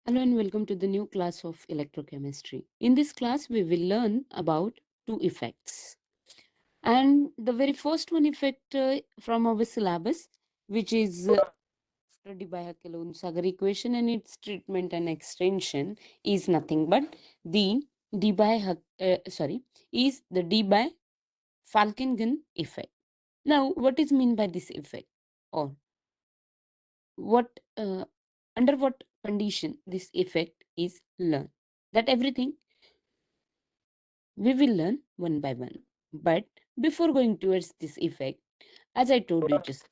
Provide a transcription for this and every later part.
Hello and welcome to the new class of electrochemistry. In this class, we will learn about two effects. And the very first one effect from our syllabus, which is Debye-Falkenhagen equation and its treatment and extension, is nothing but the is the Debye-Falkenhagen effect. Now, what is mean by this effect, or what under what condition this effect is learned? That everything we will learn one by one. But before going towards this effect, as I told you just,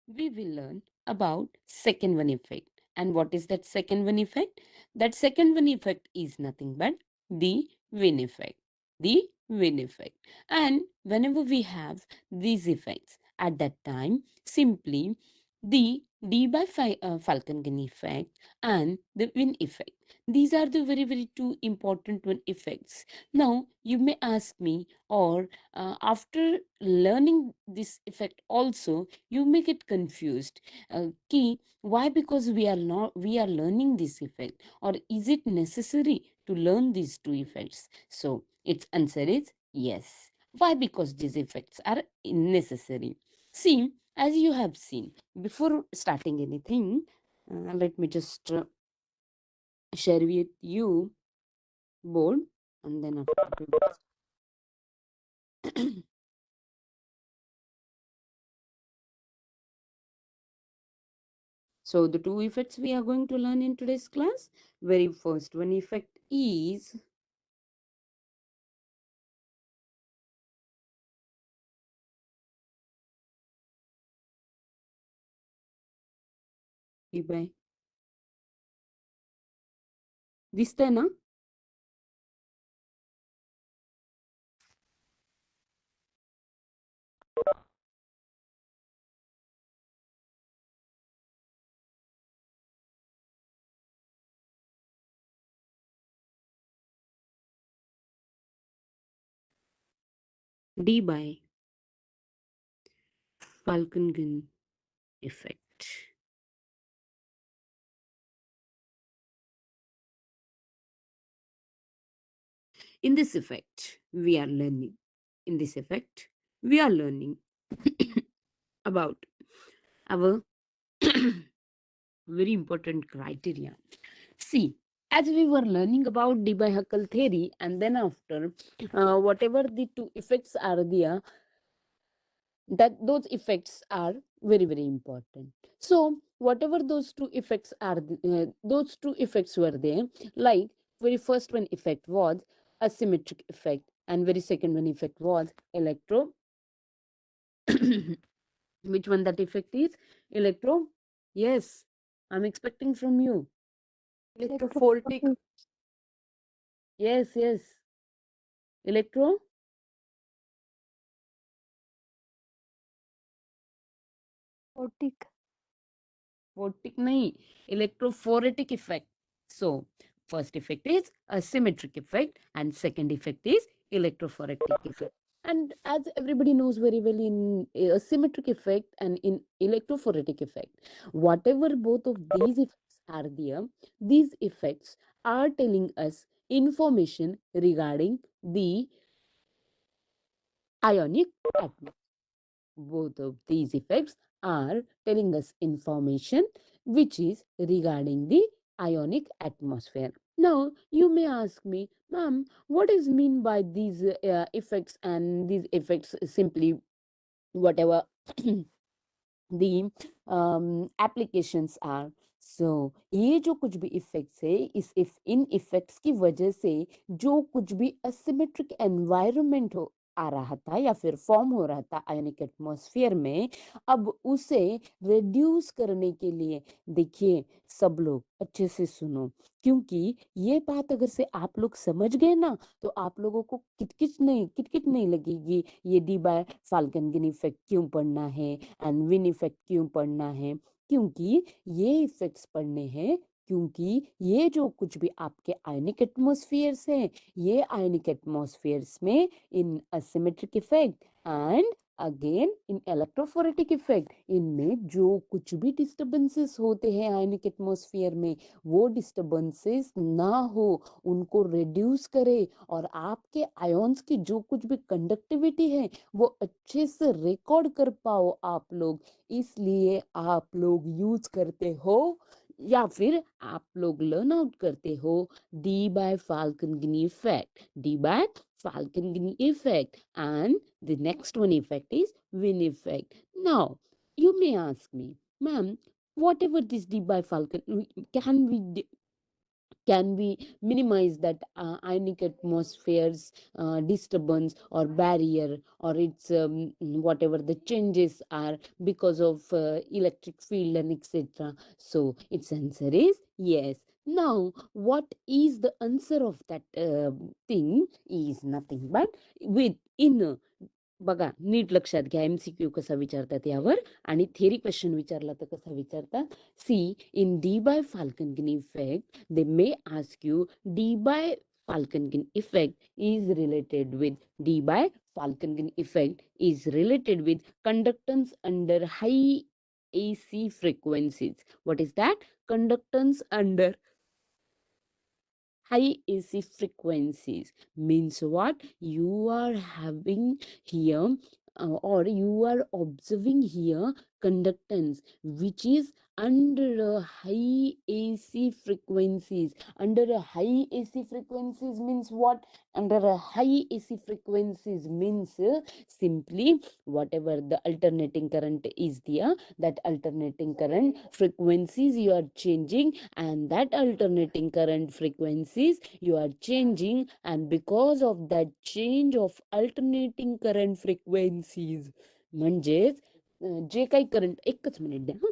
we will learn about second one effect. And what is that second one effect? That second one effect is nothing but the Wien effect. The Wien effect. And whenever we have these effects, at that time, simply the Debye-Falkenhagen effect and the Wien effect. These are the very, very two important one effects. Now, you may ask me, or after learning this effect also, you may get confused. Ki, why? Because we are learning this effect, or is it necessary to learn these two effects? So, its answer is yes. Why? Because these effects are necessary. See, as you have seen, before starting anything, let me just share with you board, and then after so the two effects we are going to learn in today's class. Very first one effect is by दिसतंय ना D by Falkenhagen effect. In this effect, we are learning. In this effect, we are learning about our very important criteria. See, as we were learning about Debye-Huckel theory, and then after whatever the two effects are there, that those effects are very, very important. So whatever those two effects are, those two effects were there. Like very first one effect was asymmetric effect, and very second one effect was electro. Which one that effect is? Electro. Yes, I'm expecting from you. Electrophoretic. Yes, yes. Electro. Photic. Photic nahi, electrophoretic effect. So first effect is a symmetric effect and second effect is electrophoretic effect. And as everybody knows very well, in a symmetric effect and in electrophoretic effect, whatever both of these effects are there, these effects are telling us information regarding the ionic atmosphere. Both of these effects are telling us information which is regarding the ionic atmosphere. Now, you may ask me, ma'am, what is mean by these effects? And these effects simply whatever the applications are. So ये जो कुछ भी effects है इस इन effects की वजह से जो कुछ भी असिमेट्रिक एनवायरनमेंट हो आ रहा था या फिर फॉर्म हो रहा था आयोनिक एटमॉस्फेयर में, अब उसे रिड्यूस करने के लिए देखिए सब लोग अच्छे से सुनो, क्योंकि ये बात अगर से आप लोग समझ गए ना तो आप लोगों को किटकिट नहीं लगेगी ये डी बाय फाल्कनगन इफेक्ट क्यों पढ़ना है एंड विन इफेक्ट क्यों पढ़ना है, क्योंकि ये इफेक्ट्स पढ़ने हैं क्योंकि ये जो कुछ भी आपके आयनिक एटमॉस्फेयर्स हैं, ये आयनिक एटमॉस्फेयर्स में in asymmetric effect and again in electrophoretic effect, इनमें जो कुछ भी डिस्टर्बेंसेस होते हैं आयनिक एटमॉस्फेयर में, वो डिस्टर्बेंसेस ना हो, उनको रिड्यूस करे, और आपके आयंस की जो कुछ भी कंडक्टिविटी है वो अच्छे से रिकॉर्ड कर पाओ आप लोग, इसलिए आप लोग यूज करते हो या फिर आप लोग लर्न आउट करते हो Debye Falkenhagen effect, Debye Falkenhagen effect, and the next one effect is Wien effect. Now, you may ask me, ma'am, whatever this Debye-Falkenhagen, can we minimize that ionic atmosphere's disturbance or barrier, or its whatever the changes are because of electric field and etc. So its answer is yes. Now what is the answer of that thing is nothing but within. बघा NEET लक्षात घ्या, MCQ कसा विचारतात यावर, आणि theory question विचारला तर कसा विचारतात. See in Debye Falkenhagen effect they may ask you Debye-Falkenhagen effect is related with Debye-Falkenhagen effect is related with conductance under high AC frequencies. What is that? Conductance under high AC frequencies means what? You are having here or you are observing here conductance which is under a high AC frequencies. Under a high AC frequencies means what? Under a high AC frequencies means simply whatever the alternating current is there, that alternating current frequencies you are changing, and that alternating current frequencies you are changing, and because of that change of alternating current frequencies म्हणजेच जे काही current, एकच minute द्या हं.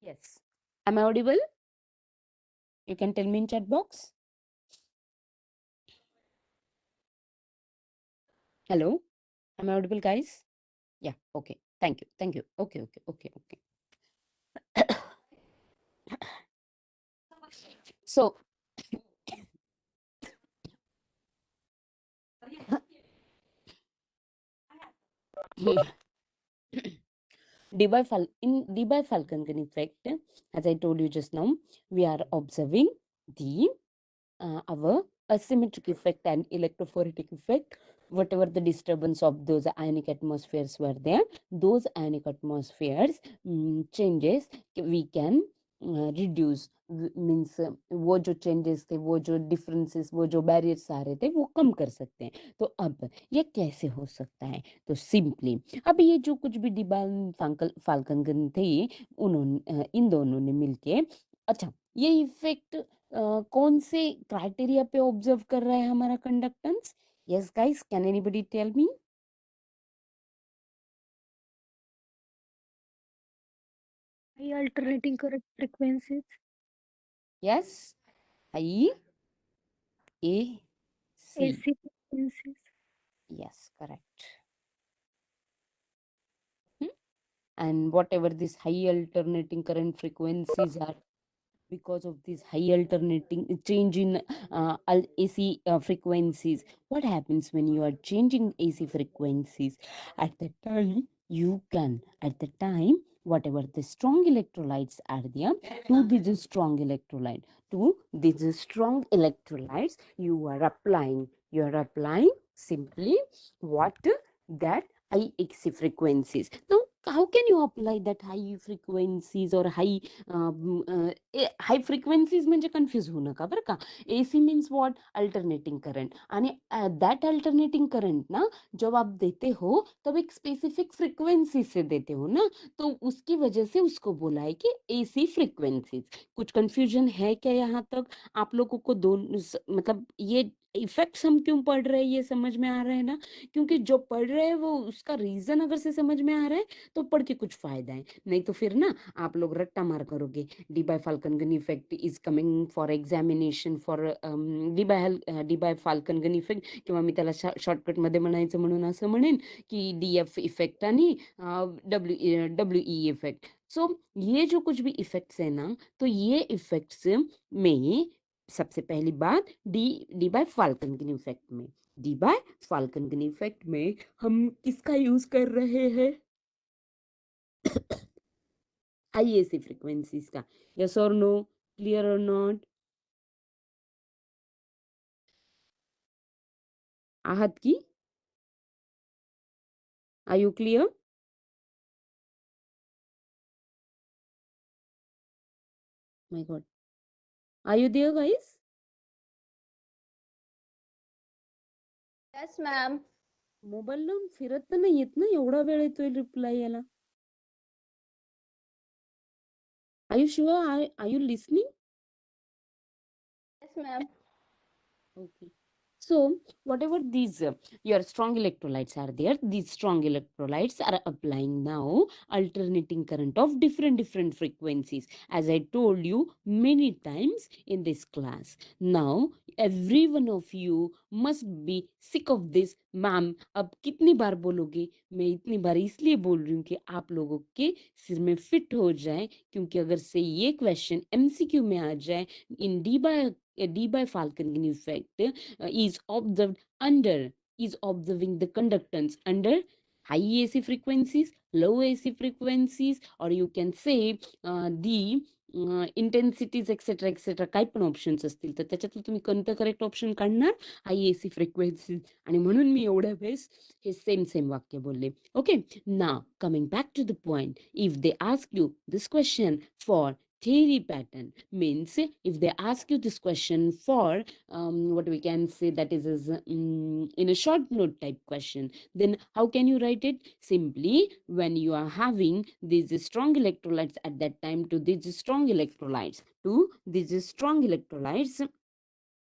Yes, am I audible? You can tell me in chat box. Hello, am I audible, guys? Yeah, okay, thank you, thank you. Okay. So Debye-Falkenhagen effect, as I told you just now, we are observing the our asymmetric effect and electrophoretic effect. Whatever the disturbance of those ionic atmospheres were there, those ionic atmospheres changes we can reduce, means वो जो changes थे, वो जो differences, वो जो barriers आ रहे थे, वो कम कर सकते हैं. तो अब ये कैसे हो सकता है? तो सिंपली अब ये जो कुछ भी फाल्कनगन थे, उन्होंने इन दोनों ने मिलके, अच्छा ये इफेक्ट कौन से क्राइटेरिया पे ऑब्जर्व कर रहा है हमारा conductance? Yes guys, can anybody tell me? High alternating current frequencies. Yes, I A C. AC frequencies. Yes, correct. And whatever these high alternating current frequencies are, because of this high alternating change in AC frequencies, what happens when you are changing AC frequencies? At the time, you can, at the time, whatever the strong electrolytes are there, to these strong electrolytes, you are applying simply what? That high AC frequencies. Now, how can you apply that high frequencies or hi frequencies म्हणजे confuse होऊ नका बरं का. AC means what? Alternating current. आणि that alternating current ना, जब आप देते हो तब एक स्पेसिफिक फ्रिक्वेंसी से देते हो ना, तो उसकी वजह से उसको बोला है कि एसी फ्रिक्वेंसीज. कुछ कंफ्यूजन है क्या यहाँ तक? आप लोगों को दोनों मतलब ये इफेक्ट्स हम क्यों पढ़ रहे हैं ये समझ में आ रहा है ना? क्योंकि जो पढ़ रहे हैं वो उसका रीजन अगर से समझ में आ रहा है तो पढ़ के कुछ फायदा है, नहीं तो फिर ना आप लोग रट्टा मार करोगे. Debye-Falkenhagen effect is coming for examination for Debye-Falkenhagen effect, किंवा मी त्याला शॉर्टकट मध्ये म्हणायचं म्हणून असं म्हणेन की डीएफ इफेक्ट आणि डब्ल्यू ई इफेक्ट. सो ये जो कुछ भी इफेक्ट्स है ना, तो ये इफेक्ट्स में सबसे पहली बात डी बाय फाल्कनगन इफेक्ट में, डी बाय फाल्कनगन इफेक्ट में हम किसका यूज कर रहे हैं? हाई एसी फ्रीक्वेंसीज का। यस और नो, क्लियर और नॉट? आहत की, are you clear? My god, are you there guys? Yes, ma'am. Mobile लावून फिरत तर नाही येत ना, एवढा वेळ येतोय रिप्लाय याला. Are you sure? Are you listening? Yes, ma'am. Okay. So, whatever these your strong electrolytes are there, these strong electrolytes are applying now alternating current of different frequencies, as I told you many times in this class. Now, every one of you must be sick of this. Ma'am अब कितनी बार बोलोगे? मैं इतनी बार इसलिए बोल रही हूँ कि आप लोगों के सिर में फिट हो जाए, क्योंकि अगर से ये क्वेश्चन एमसीक्यू में आ जाए, इन Debye-Falkenhagen effect is observed under is observing the conductance under high AC frequencies, low AC frequencies, or you can say the intensities etc etc काही पण ऑप्शन्स असतील तर त्याच्यातलं तुम्ही कोणतं करेक्ट ऑप्शन काढणार? High AC frequencies. आणि म्हणून मी एवढ्या वेळेस हे सेम वाक्य बोलले. Okay, now coming back to the point, if they ask you this question for theory pattern, means if they ask you this question for what we can say that is in a short note type question, then how can you write it? Simply, when you are having these strong electrolytes at that time, to these strong electrolytes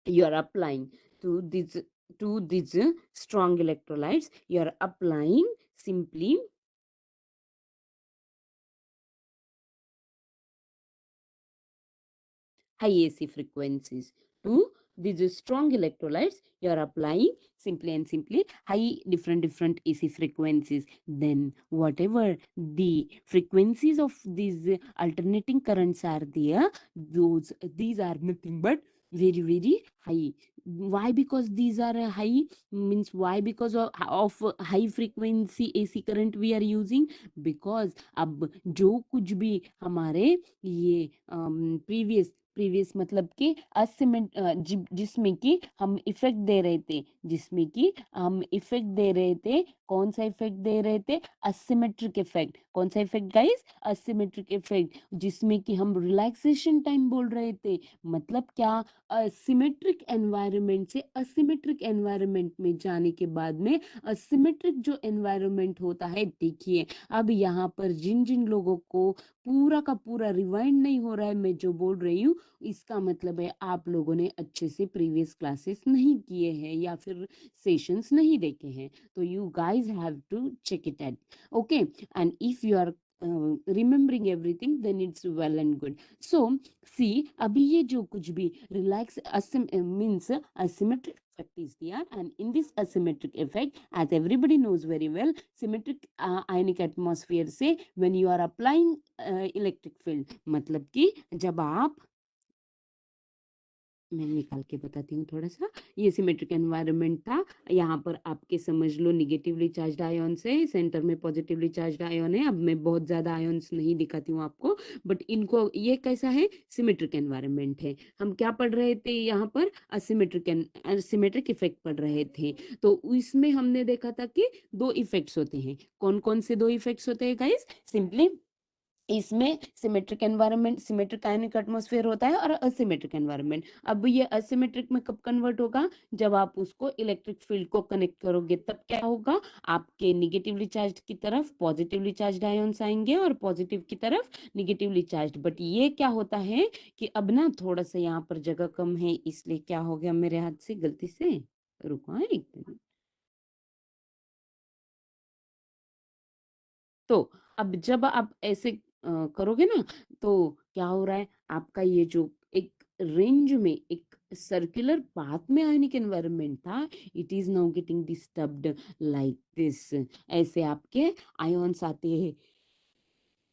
you are applying to these strong electrolytes, you are applying simply high AC frequencies. To these strong electrolytes, you are applying simply high different AC frequencies. Then whatever the frequencies of these alternating currents are there, these are nothing but very high. Why? Because these are high, means why? Because of high frequency AC current we are using. Because अब जो कुछ भी हमारे ये previous मतलब कि जिसमें कि हम इफेक्ट दे रहे थे, जिसमें कि हम इफेक्ट दे रहे थे, कौन सा इफेक्ट दे रहे थे? Asymmetric effect. कौन सा इफेक्ट गाइस? Asymmetric effect. जिसमें कि हम रिलैक्सेशन टाइम बोल रहे थे. मतलब क्या? सिमेट्रिक एनवायरनमेंट से असिमेट्रिक एनवायरनमेंट में जाने के बाद में असिमेट्रिक जो एनवायरनमेंट होता है, देखिए अब यहाँ पर जिन जिन लोगों को पूरा का पूरा रिवाइंड नहीं हो रहा है मैं जो बोल रही हूँ, इसका मतलब है आप लोगों ने अच्छे से प्रीवियस क्लासेस नहीं किए हैं या फिर सेशंस नहीं देखे हैं. तो you guys have to check it out. Okay, and if you are remembering everything then it's well and good. So see, अभी ये जो कुछ भी relax means asymmetric effect is there, and in this asymmetric effect, as everybody knows very well, symmetric ionic atmosphere से when you are applying electric field, मतलब कि जब आप, मैं निकाल के बताती हूँ थोड़ा सा. ये सिमेट्रिक एनवायरनमेंट था. यहाँ पर आपके समझ लो निगेटिवली चार्ज आयन से सेंटर में पॉजिटिवली चार्ज आयन है. अब मैं बहुत ज्यादा आयन्स नहीं दिखाती हूँ आपको, बट इनको ये कैसा है? सिमेट्रिक एनवायरनमेंट है. हम क्या पढ़ रहे थे यहाँ पर? असिमेट्रिक इफेक्ट पढ़ रहे थे. तो इसमें हमने देखा था कि दो इफेक्ट्स होते हैं. कौन कौन से दो इफेक्ट्स होते हैं गाइस? सिंपली इसमें सिमेट्रिक एनवायरनमेंट, सिमेट्रिक आयनिक एटमॉस्फेयर होता है, और असिमेट्रिक एनवायरनमेंट. अब ये असिमेट्रिक में कब कन्वर्ट होगा? जब आप उसको इलेक्ट्रिक फील्ड को कनेक्ट करोगे, तब क्या होगा? आपके निगेटिवली चार्ज की तरफ पॉजिटिवली चार्ज आयन्स आएंगे और पॉजिटिव की तरफ निगेटिवली चार्ज. बट ये क्या होता है कि अब ना थोड़ा सा यहाँ पर जगह कम है, इसलिए क्या हो गया मेरे हाथ से गलती से, रुको एक मिनट. तो अब जब आप ऐसे करोगे ना, तो क्या हो रहा है? आपका ये जो एक रेंज में एक सर्कुलर पाथ में आयनिक एनवायरनमेंट था, it is now getting disturbed like this. ऐसे आपके आयन्स आते हैं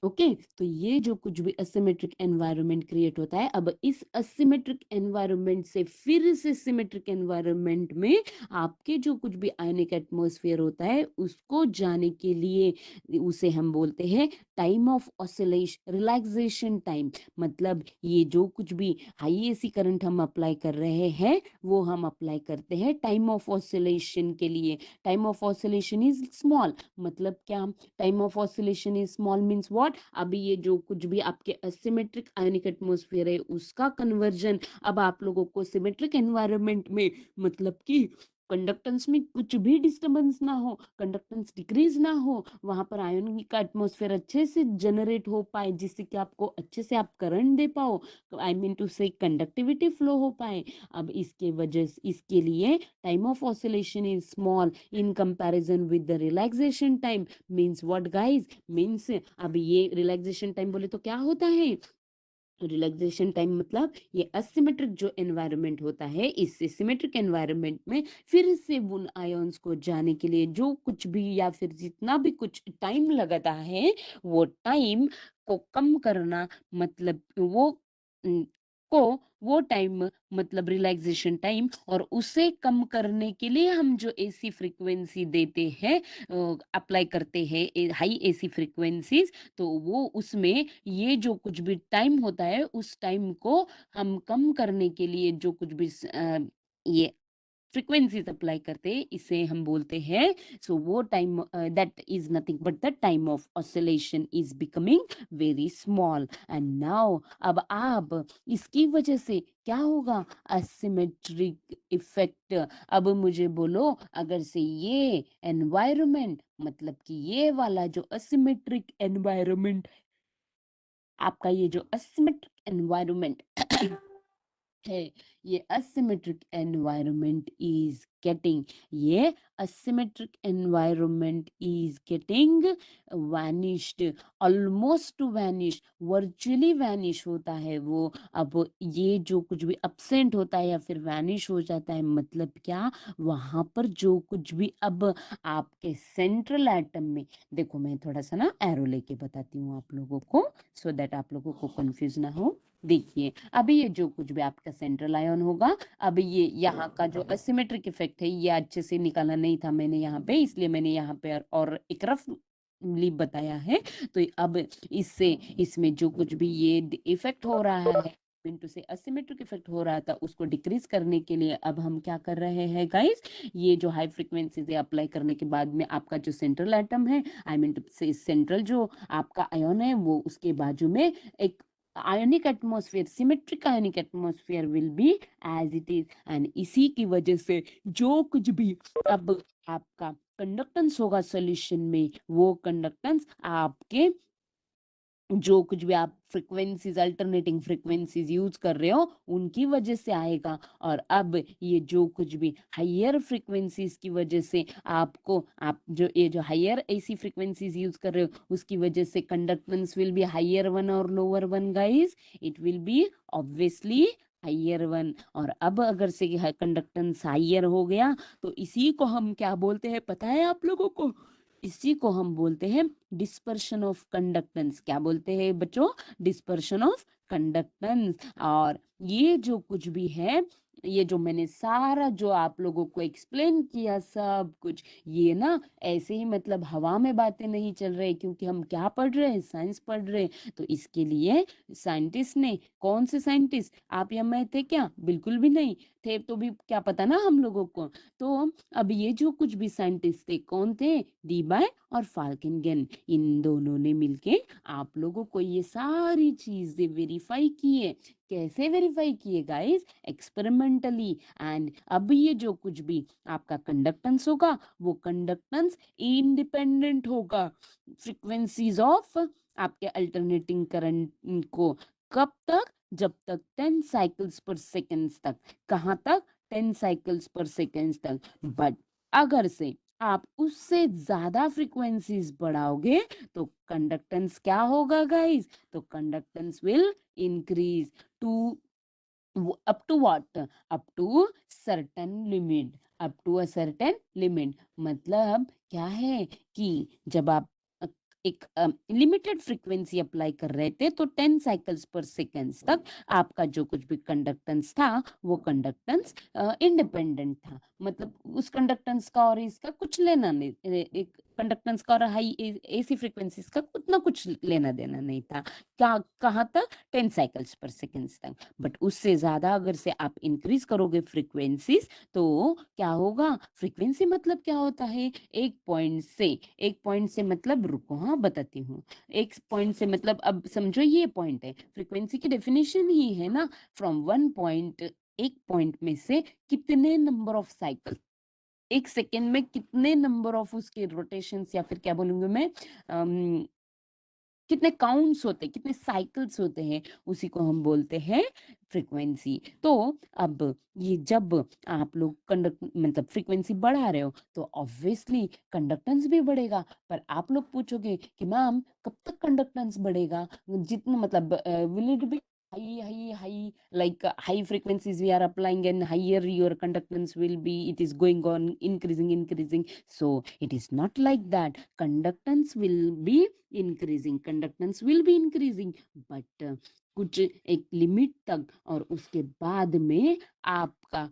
ओके तो ये जो कुछ भी असिमेट्रिक एनवायरनमेंट क्रिएट होता है, अब इस असिमेट्रिक एनवायरनमेंट से फिर से सिमेट्रिक एनवायरनमेंट में आपके जो कुछ भी आयनिक एटमॉस्फेयर होता है उसको जाने के लिए उसे हम बोलते हैं time of oscillation, relaxation time. मतलब ये जो कुछ भी हाई एसी करंट हम अप्लाई कर रहे हैं वो हम अप्लाई करते हैं टाइम ऑफ ऑसिलेशन के लिए। Time of oscillation is small, मतलब क्या, time of oscillation is small means what, अभी ये जो कुछ भी आपके असिमेट्रिक आयनिक एटमॉस्फेयर है उसका कन्वर्जन अब आप लोगों को सिमेट्रिक एनवायरनमेंट में, मतलब कि कंडक्टेंस में कुछ भी डिस्टरबेंस ना हो, कंडक्टेंस डिक्रीज ना हो, वहां पर आयन का एटमॉस्फेयर अच्छे से जनरेट हो पाए जिससे कि आपको अच्छे से आप करंट दे पाओ, आई मीन टू से कंडक्टिविटी फ्लो हो पाए। अब इसके वजह से इसके लिए time of oscillation is small in comparison with the relaxation time. Means what guys, means अब ये रिलैक्सेशन टाइम बोले तो क्या होता है, रिलैक्सेशन टाइम मतलब ये असिमेट्रिक जो एनवायरनमेंट होता है इस सिमेट्रिक एनवायरनमेंट में फिर से उन आयंस को जाने के लिए जो कुछ भी या फिर जितना भी कुछ टाइम लगता है वो टाइम को कम करना, मतलब न, को वो टाइम मतलब रिलैक्सेशन टाइम, और उसे कम करने के लिए हम जो एसी फ्रीक्वेंसी देते हैं, अप्लाई करते हैं हाई एसी फ्रीक्वेंसीज, तो वो उसमें ये जो कुछ भी टाइम होता है उस टाइम को हम कम करने के लिए जो कुछ भी ये फ्रीक्वेंसीज अप्लाई करते हैं इसे हम बोलते हैं, सो वो time that is nothing but the time of oscillation is becoming very small. And now अब आप इसकी वजह से क्या होगा, असिमेट्रिक इफेक्ट। अब मुझे बोलो, अगर से ये एनवायरनमेंट मतलब कि ये वाला जो असिमेट्रिक एनवायरनमेंट, आपका ये जो असिमेट्रिक एनवायरनमेंट है, ये असिमेट्रिक एनवायरनमेंट इज गेटिंग, ये asymmetric environment is getting vanished, almost vanish, virtually vanish होता है वो। अब ये जो कुछ भी अपसेंट होता है या फिर वैनिश हो जाता है, मतलब क्या, वहां पर जो कुछ भी अब आपके सेंट्रल एटम में, देखो मैं थोड़ा सा ना एरो लेके बताती हूँ आप लोगों को सो दैट आप लोगों को कंफ्यूज ना हो। देखिए अभी ये जो कुछ भी आपका सेंट्रल आयन होगा, अब ये यहाँ का जो असिमेट्रिक इफेक्ट है ये अच्छे से निकाला नहीं था मैंने यहाँ पे, इसलिए मैंने यहाँ पे और एक रफली बताया है। तो अब इससे इसमें जो कुछ भी ये इफेक्ट हो रहा है इनटू से असिमेट्रिक इफेक्ट हो रहा था उसको डिक्रीज करने के लिए अब हम क्या कर रहे हैं गाइस, ये जो हाई फ्रीक्वेंसी अप्लाई करने के बाद में आपका जो सेंट्रल एटम है, आई मीन टू से सेंट्रल जो आपका आयन है वो उसके बाजू में एक ionic atmosphere, symmetric ionic atmosphere will be as it is, and इसी की वजह से जो कुछ भी अब आपका कंडक्टेंस होगा सॉल्यूशन में, वो कंडक्टेंस आपके जो कुछ भी आप फ्रीक्वेंसीज अल्टरनेटिंग फ्रीक्वेंसीज यूज कर रहे हो उनकी वजह से आएगा। और अब ये जो कुछ भी हायर फ्रीक्वेंसीज की वजह से आपको, आप जो ये जो हायर एसी फ्रीक्वेंसीज यूज कर रहे हो उसकी वजह से conductance will be higher one और lower one guys, it will be obviously higher one. और अब अगर से कंडक्टेंस हायर हो गया तो इसी को हम क्या बोलते हैं पता है आप लोगों को, इसी को हम बोलते हैं डिस्पर्शन ऑफ कंडक्टेंस। क्या बोलते हैं बच्चों, डिस्पर्शन ऑफ कंडक्टेंस। और ये जो कुछ भी है, ये जो मैंने सारा जो आप लोगों को एक्सप्लेन किया सब कुछ, ये ना ऐसे ही मतलब हवा में बातें नहीं चल रहे, क्योंकि हम क्या पढ़ रहे हैं, साइंस पढ़ रहे हैं। तो इसके लिए साइंटिस्ट ने, कौन से साइंटिस्ट, आप या मैं थे क्या, बिल्कुल भी नहीं थे, तो भी क्या पता ना हम लोगों को। तो अब ये जो कुछ भी साइंटिस्ट थे कौन थे, डीबाय और फाल्केनगेन, इन दोनों ने मिलके आप लोगों को ये सारी चीजें वेरीफाई किए। कैसे वेरीफाई किए गाइस, एक्सपेरिमेंटली। एंड अब ये जो कुछ भी आपका कंडक्टेंस होगा वो कंडक्टेंस इंडिपेंडेंट होगा फ्रीक्वेंसीज ऑफ आपके अल्टरनेटिंग करंट को। कब तक, जब तक 10 साइकिल्स पर सेकेंड तक। कहाँ तक, 10 साइकिल्स पर सेकेंड तक। बट अगर से आप उससे ज्यादा फ्रीक्वेंसीज बढ़ाओगे तो कंडक्टेंस क्या होगा गाइस, तो conductance will increase to up to what, up to certain limit, up to a certain limit. मतलब क्या है कि जब आप एक लिमिटेड फ्रीक्वेंसी अप्लाई कर रहे थे, तो 10 साइकिल्स पर सेकेंड्स तक आपका जो कुछ भी कंडक्टेंस था वो कंडक्टेंस इंडिपेंडेंट था, मतलब उस कंडक्टेंस का और इसका कुछ लेना नहीं, एक कंडक्टेंस का और हाई एसी फ्रीक्वेंसीज का उतना कुछ लेना देना नहीं था। क्या कहाँ तक? 10 साइकिल्स पर सेकेंड्स तक। बट उससे ज्यादा अगर से आप इंक्रीज करोगे फ्रीक्वेंसीज, तो क्या होगा? फ्रीक्वेंसी मतलब क्या होता है? एक पॉइंट से मतलब, रुको हाँ बताती हूँ। एक पॉइंट से मतलब, अब समझो ये पॉइंट है, फ्रीक्वेंसी की डेफिनेशन ही है ना, फ्रॉम वन पॉइंट, एक पॉइंट में से कितने नंबर ऑफ साइकिल, एक सेकेंड में कितने नंबर ऑफ उसके रोटेशंस, या फिर क्या बोलूंगी मैं, कितने काउंट्स होते हैं, कितने साइकिल्स होते हैं, उसी को हम बोलते हैं फ्रीक्वेंसी। तो अब ये जब आप लोग कंडक्ट मतलब फ्रीक्वेंसी बढ़ा रहे हो, तो ऑब्वियसली कंडक्टेंस भी बढ़ेगा। पर आप लोग पूछोगे कि मैम कब तक कंडक्टेंस बढ़ेगा, जितना मतलब will it be high, like high frequencies we are applying, and higher your conductance will be, it is going on increasing. So it is not like that. Conductance will be increasing, but कुछ एक limit तक, और उसके बाद में आपका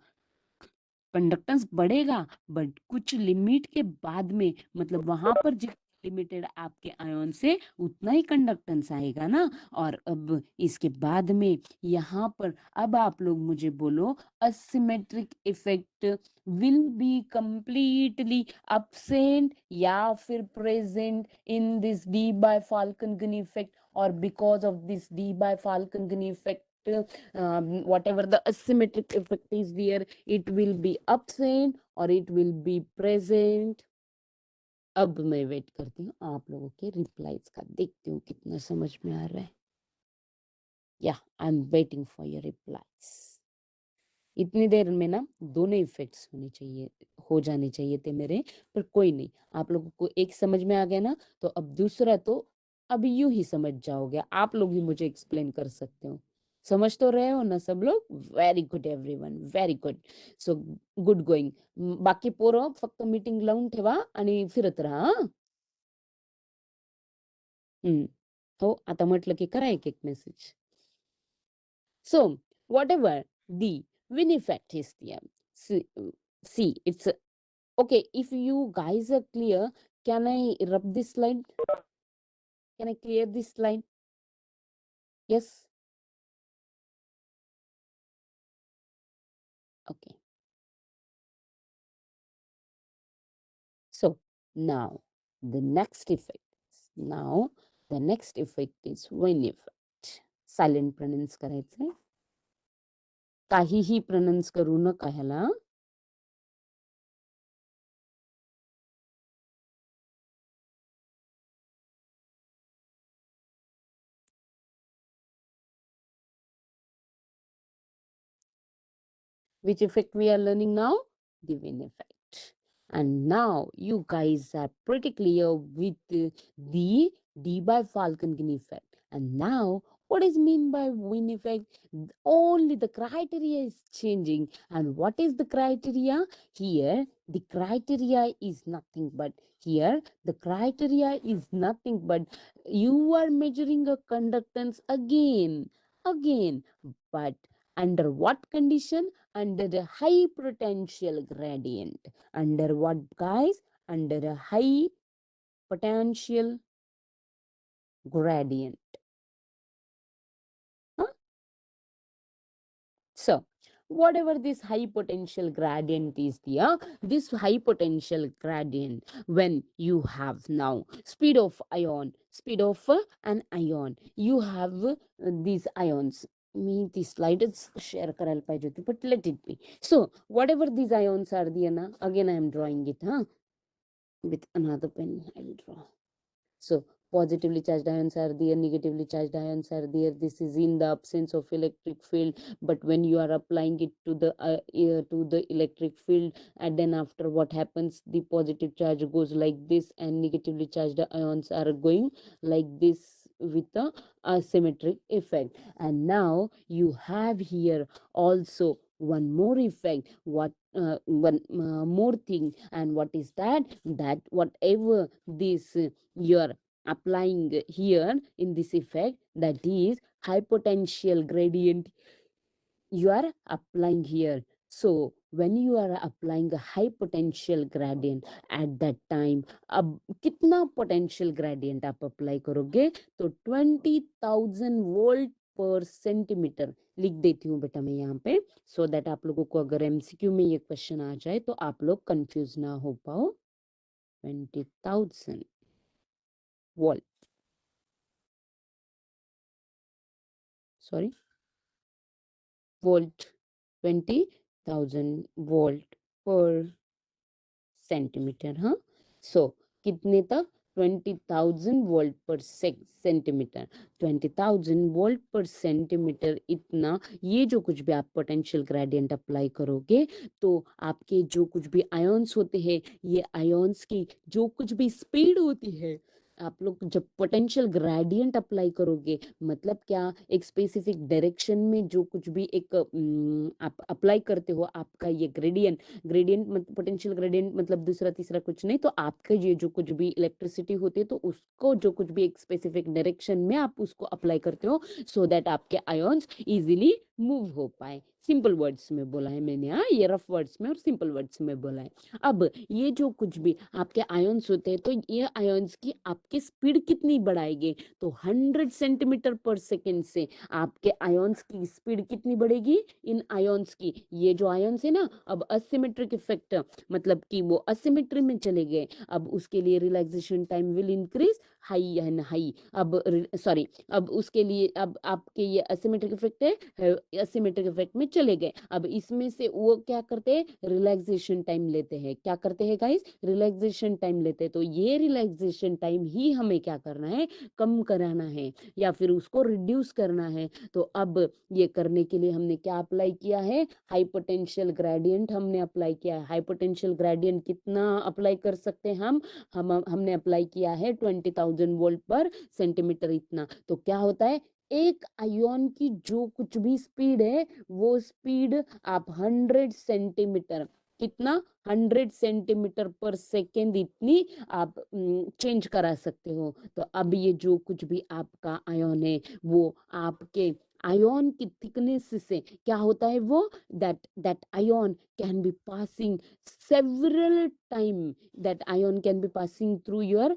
conductance बढ़ेगा, but कुछ लिमिट के बाद में, मतलब वहां पर जितना लिमिटेड आपके आयन से उतना ही कंडक्टेंस आएगा ना। और अब इसके बाद में यहाँ पर अब आप लोग मुझे बोलो, asymmetric effect will be completely absent या फिर present in this Debye-Falkenhagen effect, or because of this Debye-Falkenhagen effect, whatever the asymmetric effect is there, it will be absent or it will be present. अब मैं wait करती हूँ आप लोगों के replies का, देखती हूँ कितना समझ में आ रहा है। या I am waiting for your replies. इतनी देर में ना दोनों इफेक्ट्स होने चाहिए, हो जाने चाहिए थे मेरे, पर कोई नहीं, आप लोगों को एक समझ में आ गया ना, तो अब दूसरा तो अभी यूं ही समझ जाओगे, आप लोग ही मुझे एक्सप्लेन कर सकते हो। समझ तो रहे हो ना सब लोग? Very good everyone, very good. So good going. बाकी पोरं फक्त मीटिंग लावून ठेवा आणि फिरत राहा हं? हो, आता म्हटलं की करा एक एक message. So whatever the Wien effect is there, see it's okay. If you guys are clear, can I rub this slide? Can I clear this slide? Yes. Okay. So now the next effect. Now the next effect is Wien effect. Silent pronounce करायचंय. काहीही pronounce करू नका ह्याला. Which effect we are learning now? The Wien effect. And now you guys are pretty clear with the Debye-Falkenhagen effect. And now what is mean by Wien effect? Only the criteria is changing. And what is the criteria? Here the criteria is nothing but, here the criteria is nothing but, you are measuring a conductance again, but under what condition? Under a high potential gradient. Under what, guys? Under a high potential gradient. Huh? So whatever this high potential gradient is there, this high potential gradient, when you have now speed of an ion, you have these ions. Me the slides share करायला पाहिजे होती, but let it be. So whatever these ions are there na, again I am drawing it with another pen. I will draw. So positively charged ions are there, negatively charged ions are there. This is in the absence of electric field. But when you are applying it to the electric field, and then after what happens, the positive charge goes like this, and negatively charged ions are going like this with the asymmetric effect. And now you have here also one more effect, one more thing. And what is that? That whatever this your applying here in this effect, that is high potential gradient you are applying here. So when you are applying a high potential gradient at that time, अब कितना potential gradient आप apply करोगे, तो 20,000 volt per centimeter लिख देती हूँ बेटा मैं यहाँ पे, so that आप लोगों को अगर MCQ में ये क्वेश्चन आ जाए तो आप लोग कंफ्यूज ना हो पाओ. 20,000 volt, sorry, volt, 20,000 volt per centimetre. हाँ, सो कितने तक, 20,000 वोल्ट पर सेंटीमीटर. 20,000 वोल्ट पर सेंटीमीटर इतना, ये जो कुछ भी आप पोटेंशियल ग्रेडियंट अप्लाई करोगे, तो आपके जो कुछ भी आयंस होते हैं, ये आयंस की जो कुछ भी स्पीड होती है, आप लोग जब पोटेंशियल ग्रेडियंट अप्लाई करोगे, मतलब क्या, एक स्पेसिफिक डायरेक्शन में जो कुछ भी एक आप अप्लाई करते हो, आपका ये ग्रेडियंट, मतलब पोटेंशियल ग्रेडियंट मतलब दूसरा तीसरा कुछ नहीं, तो आपका ये जो कुछ भी इलेक्ट्रिसिटी होती है, तो उसको जो कुछ भी एक स्पेसिफिक डायरेक्शन में आप उसको अप्लाई करते हो, सो दैट आपके आयंस इजीली मूव हो पाए. सिंपल वर्ड्स में बोला है मैंने, हाँ, ये रफ वर्ड्स में और सिंपल वर्ड्स में बोला है. अब ये जो कुछ भी आपके आयंस होते हैं, तो ये आयंस की आपकी स्पीड कितनी बढ़ाएंगे, तो 100 सेंटीमीटर पर सेकेंड से आपके आयंस की स्पीड कितनी बढ़ेगी, इन आयंस की, ये जो आयंस है ना, अब असिमेट्रिक इफेक्ट मतलब कि वो असिमेट्री में चले गए, अब उसके लिए relaxation time will increase high and high. अब सॉरी, अब उसके लिए अब आपके ये असिमेट्रिक इफेक्ट है, असिमेट्रिक इफेक्ट में चले गए. अब इसमें से वो क्या करते हैं, रिलैक्सेशन टाइम लेते हैं. क्या करते हैं गाइस, रिलैक्सेशन टाइम लेते हैं. तो ये रिलैक्सेशन टाइम ही हमें क्या करना है, कम कराना है या फिर उसको रिड्यूस करना है. तो अब ये करने के लिए हमने क्या अप्लाई किया है, हाई पोटेंशियल ग्रेडियंट हमने अप्लाई किया है. हाई पोटेंशियल ग्रेडियंट कितना अप्लाई कर सकते हैं हमने अप्लाई किया है 20,000 वोल्ट पर सेंटीमीटर इतना. तो क्या होता है, एक आयोन की जो कुछ भी स्पीड है, वो स्पीड आप 100 सेंटीमीटर, कितना, 100 सेंटीमीटर पर सेकेंड इतनी आप चेंज करा सकते हो. तो अब ये जो कुछ भी आपका आयोन है, वो आपके आयोन की थिकनेस से क्या होता है, वो that ion can be passing several time, that ion can be passing through your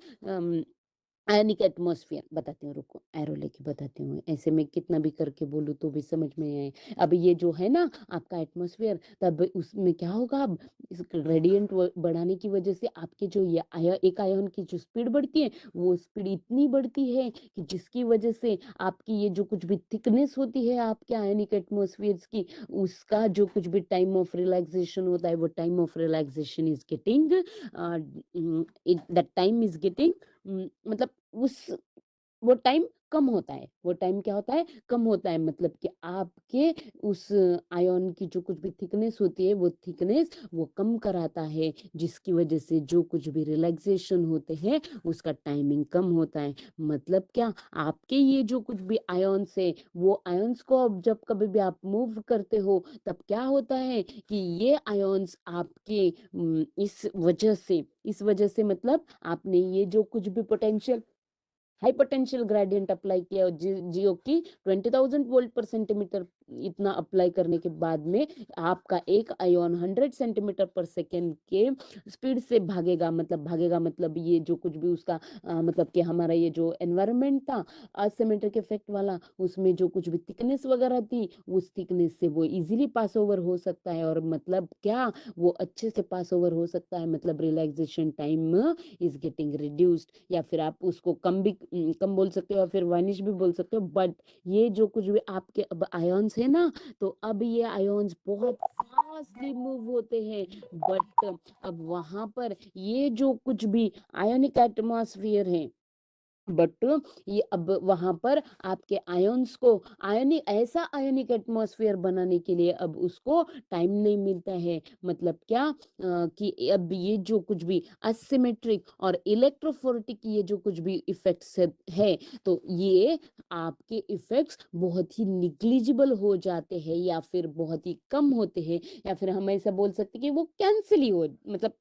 ionic atmosphere. बताती हूँ, रुको, एरो लेके बताती हूँ, ऐसे में कितना भी करके बोलूँ तो भी समझ में आए. अब ये जो है ना आपका एटमॉस्फेयर, तब उसमें क्या होगा, अब इस ग्रेडियंट बढ़ाने की वजह से आपके जो ये एक आयन की जो स्पीड बढ़ती है, वो स्पीड इतनी बढ़ती है कि जिसकी वजह से आपकी ये जो कुछ भी थिकनेस होती है आपके आयनिक एटमॉस्फेयर की, उसका जो कुछ भी टाइम ऑफ रिलैक्सेशन होता है, वो time of relaxation is getting, that time is getting, मतलब उस वो टाइम कम होता है. वो टाइम क्या होता है, कम होता है. मतलब कि आपके उस आयन की जो कुछ भी थिकनेस होती है, वो थिकनेस वो कम कराता है, जिसकी वजह से जो कुछ भी रिलैक्सेशन होते हैं, उसका टाइमिंग कम होता है. मतलब क्या, आपके ये जो कुछ भी आयन्स है, वो आयन्स को अब जब कभी भी आप मूव करते हो, तब क्या होता है कि ये आयन्स आपके इस वजह से मतलब आपने ये जो कुछ भी potential high potential gradient apply किया जियो की 20,000 वोल्ट पर सेंटीमीटर इतना अप्लाई करने के बाद में आपका एक आयन 100 सेंटीमीटर पर सेकेंड के स्पीड से भागेगा मतलब ये जो कुछ भी उसका मतलब कि हमारा ये जो एनवायरनमेंट था असिमेट्रिक इफेक्ट वाला, उसमें जो कुछ भी थिकनेस वगैरह थी, उस थिकनेस से वो इजीली पास ओवर हो सकता है. और मतलब क्या, वो अच्छे से पास ओवर हो सकता है, मतलब relaxation time is getting reduced, या फिर आप उसको कम बोल सकते हो, या फिर वानिश भी बोल सकते हो. बट ये जो कुछ भी आपके अब आयन्स है ना, तो अब ये आयन्स बहुत फास्टली मूव होते हैं. बट अब वहां पर ये जो कुछ भी आयोनिक एटमॉस्फेयर है, बट ये अब वहां पर आपके आयन्स को ऐसा आयनिक एटमॉस्फेयर बनाने के लिए अब उसको टाइम नहीं मिलता है. मतलब क्या, कि अब ये जो कुछ भी असिमेट्रिक और इलेक्ट्रोफोरेटिक ये जो कुछ भी इफेक्ट्स है, तो ये आपके इफेक्ट्स बहुत ही निग्लिजिबल हो जाते हैं, या फिर बहुत ही कम होते हैं, या फिर हम ऐसा बोल सकते हैं कि वो कैंसिल ही हो, मतलब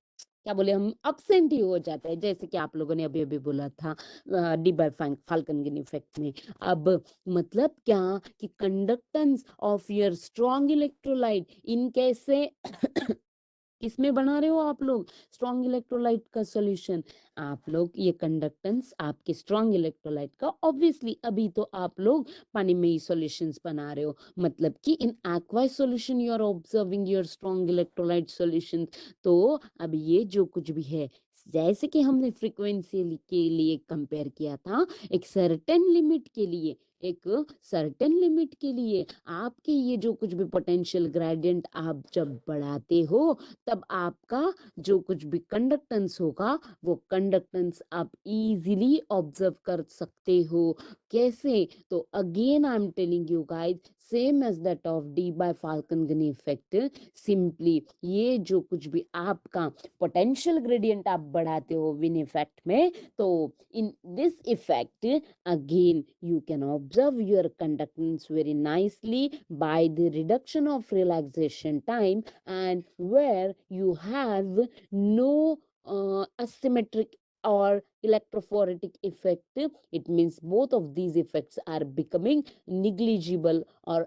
क्या बोले, हम absent ही हो जाते हैं, जैसे कि आप लोगों ने अभी अभी बोला था डिबाय फाल्कनगन इफेक्ट में। अब मतलब क्या कि conductance of your strong electrolyte in कैसे किसमें बना रहे हो आप लोग, स्ट्रॉन्ग इलेक्ट्रोलाइट का सॉल्यूशन। आप लोग ये कंडक्टेंस आपके स्ट्रॉन्ग इलेक्ट्रोलाइट का, ऑब्वियसली अभी तो आप लोग पानी में ही सॉल्यूशंस बना रहे हो, मतलब कि in aqueous solution you are observing your strong electrolyte solution. तो अब ये जो कुछ भी है, जैसे कि हमने फ्रीक्वेंसी के लिए कंपेयर किया था, एक सर्टेन लिमिट के लिए, एक सर्टेन लिमिट के लिए आपके ये जो कुछ भी पोटेंशियल ग्रेडियंट आप जब बढ़ाते हो, तब आपका जो कुछ भी कंडक्टेंस होगा, वो कंडक्टेंस आप इजीली ऑब्जर्व कर सकते हो। कैसे? तो again I am telling you guys, same as that of Debye Falkenhagen effect, simply ये जो कुछ भी आपका पोटेंशियल ग्रेडियंट आप बढ़ाते हो विन इफेक्ट में, तो in this effect again you can observe your conductance very nicely by the reduction of relaxation time, and where you have no asymmetric or electrophoretic effect. It means both of these effects are becoming negligible or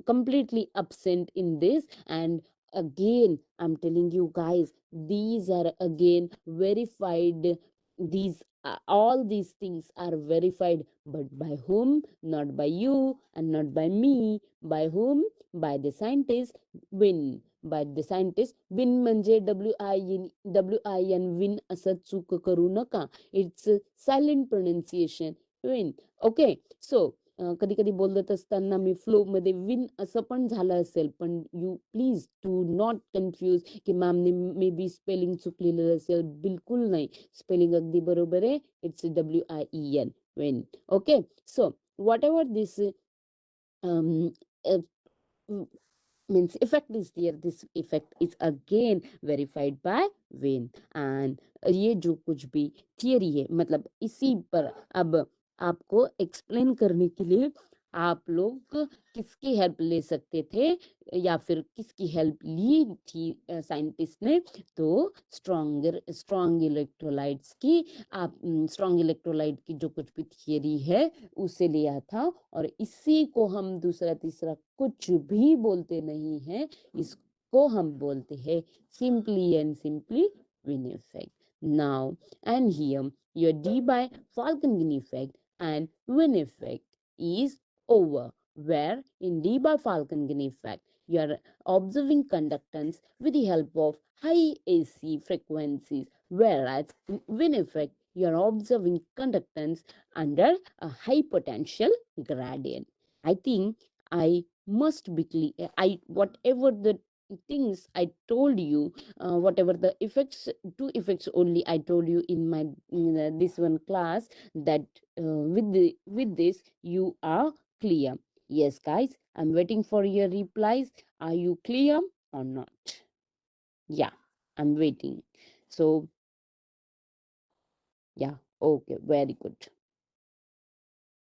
completely absent in this. And again I'm telling you guys, these are again verified, these all these things are verified, but by whom? Not by you and not by me. By whom? By the scientists. Win. By the scientists. Win म्हणजे WIN win असं चूक करू नका. It's a silent pronunciation. Win. Okay. So कधी कधी बोलत असताना मी flow मध्ये विन असं पण झालं असेल, पण you please do not confuse की मॅमने मे बी स्पेलिंग चुकलेलं असेल. बिलकुल नाही, स्पेलिंग अगदी बरोबर आहे. It's WIEN when. Okay, so whatever this um, uh, means effect is there, this effect is again verified by Wien. And ये जो कुछ भी थियरी है, मतलब इसी पर अब आपको एक्सप्लेन करने के लिए आप लोग किसकी हेल्प ले सकते थे, या फिर किसकी हेल्प ली थी साइंटिस्ट ने? तो स्ट्रॉन्ग इलेक्ट्रोलाइट्स की, आप स्ट्रॉन्ग इलेक्ट्रोलाइट की जो कुछ भी थियरी है उसे लिया था, और इसी को हम दूसरा तीसरा कुछ भी बोलते नहीं है, इसको हम बोलते हैं simply and simply win effect. Now and here your D by Falkenhagen effect and Wien effect is over, where in D by Falkenhagen effect you are observing conductance with the help of high AC frequencies, whereas in Wien effect you are observing conductance under a high potential gradient. I think I must be clear. I whatever the things I told you, whatever the effects, two effects only I told you in my this one class, that with this you are clear. Yes, guys, I'm waiting for your replies. Are you clear or not? Yeah, I'm waiting. So yeah, okay, very good.